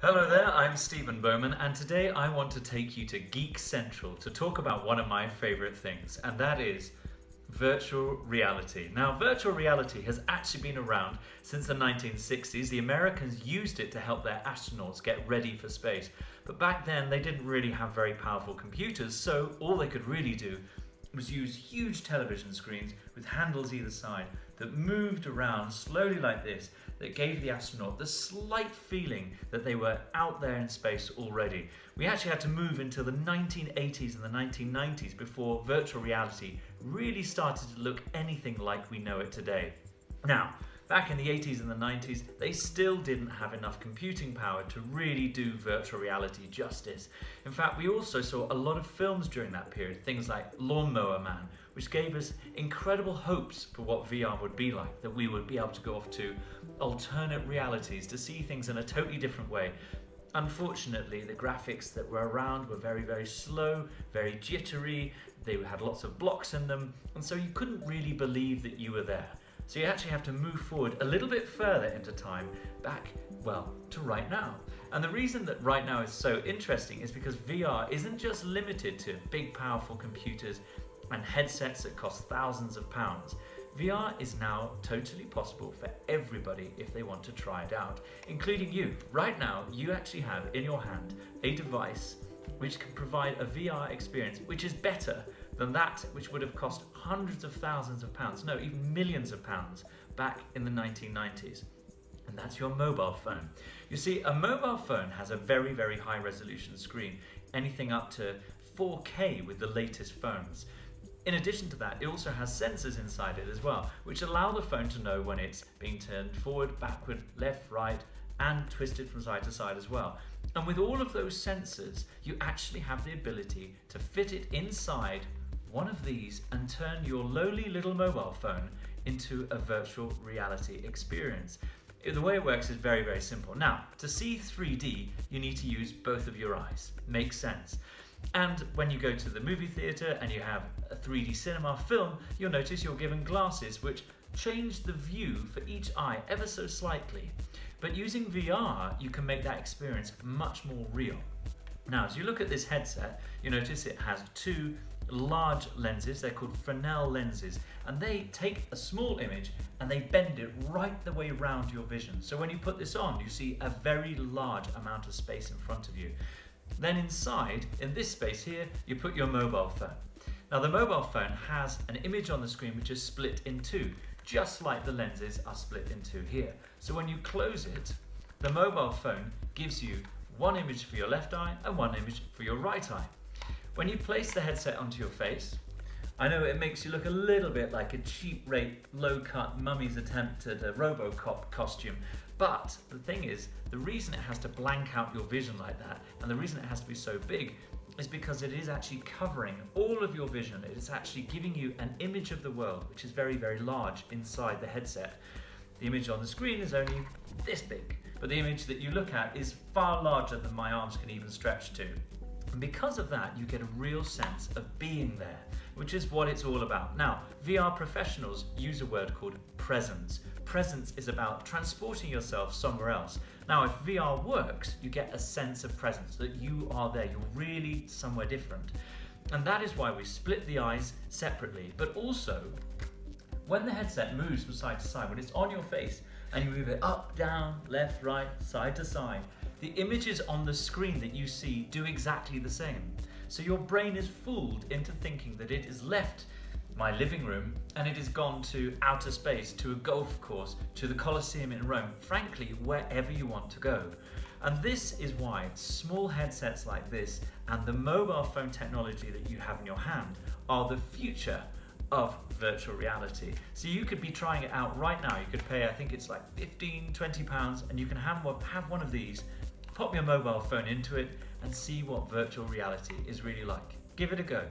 Hello there, I'm Stephen Bowman, and today I want to take you to Geek Central to talk about one of my favorite things, and that is virtual reality. Now, virtual reality has actually been around since the 1960s. The Americans used it to help their astronauts get ready for space, but back then they didn't really have very powerful computers, so all they could really do was use huge television screens with handles either side that moved around slowly like this, that gave the astronaut the slight feeling that they were out there in space already. We actually had to move into the 1980s and the 1990s before virtual reality really started to look anything like we know it today. Now, back in the 80s and the 90s, they still didn't have enough computing power to really do virtual reality justice. In fact, we also saw a lot of films during that period, things like Lawnmower Man, which gave us incredible hopes for what VR would be like, that we would be able to go off to alternate realities to see things in a totally different way. Unfortunately, the graphics that were around were very, very slow, very jittery, they had lots of blocks in them, and so you couldn't really believe that you were there. So you actually have to move forward a little bit further into time, back, well, to right now. And the reason that right now is so interesting is because VR isn't just limited to big, powerful computers and headsets that cost thousands of pounds. VR is now totally possible for everybody if they want to try it out, including you. Right now, you actually have in your hand a device which can provide a VR experience which is better than that which would have cost hundreds of thousands of pounds, no, even millions of pounds back in the 1990s. And that's your mobile phone. You see, a mobile phone has a very, very high resolution screen, anything up to 4K with the latest phones. In addition to that, it also has sensors inside it as well, which allow the phone to know when it's being turned forward, backward, left, right, and twisted from side to side as well. And with all of those sensors, you actually have the ability to fit it inside one of these and turn your lowly little mobile phone into a virtual reality experience. The way it works is very, very simple. Now, to see 3D, you need to use both of your eyes. Makes sense. And when you go to the movie theatre and you have a 3D cinema film, you'll notice you're given glasses which change the view for each eye ever so slightly. But using VR, you can make that experience much more real. Now, as you look at this headset, you notice it has two large lenses. They're called Fresnel lenses, and they take a small image and they bend it right the way around your vision. So when you put this on, you see a very large amount of space in front of you. Then inside, in this space here, you put your mobile phone. Now, the mobile phone has an image on the screen which is split in two, just like the lenses are split in two here. So when you close it, the mobile phone gives you one image for your left eye and one image for your right eye. When you place the headset onto your face, I know it makes you look a little bit like a cheap rate, low-cut mummy's attempt at a RoboCop costume. But the thing is, the reason it has to blank out your vision like that, and the reason it has to be so big, is because it is actually covering all of your vision. It is actually giving you an image of the world, which is very, very large inside the headset. The image on the screen is only this big, but the image that you look at is far larger than my arms can even stretch to. And because of that, you get a real sense of being there, which is what it's all about. Now, VR professionals use a word called presence. Presence is about transporting yourself somewhere else. Now, if VR works, you get a sense of presence, that you are there, you're really somewhere different. And that is why we split the eyes separately, but also when the headset moves from side to side, when it's on your face and you move it up, down, left, right, side to side, the images on the screen that you see do exactly the same. So your brain is fooled into thinking that it has left my living room and it has gone to outer space, to a golf course, to the Colosseum in Rome, frankly, wherever you want to go. And this is why small headsets like this and the mobile phone technology that you have in your hand are the future of virtual reality. So you could be trying it out right now. You could pay, I think it's like 15, 20 pounds, and you can have one of these, pop your mobile phone into it and see what virtual reality is really like. Give it a go.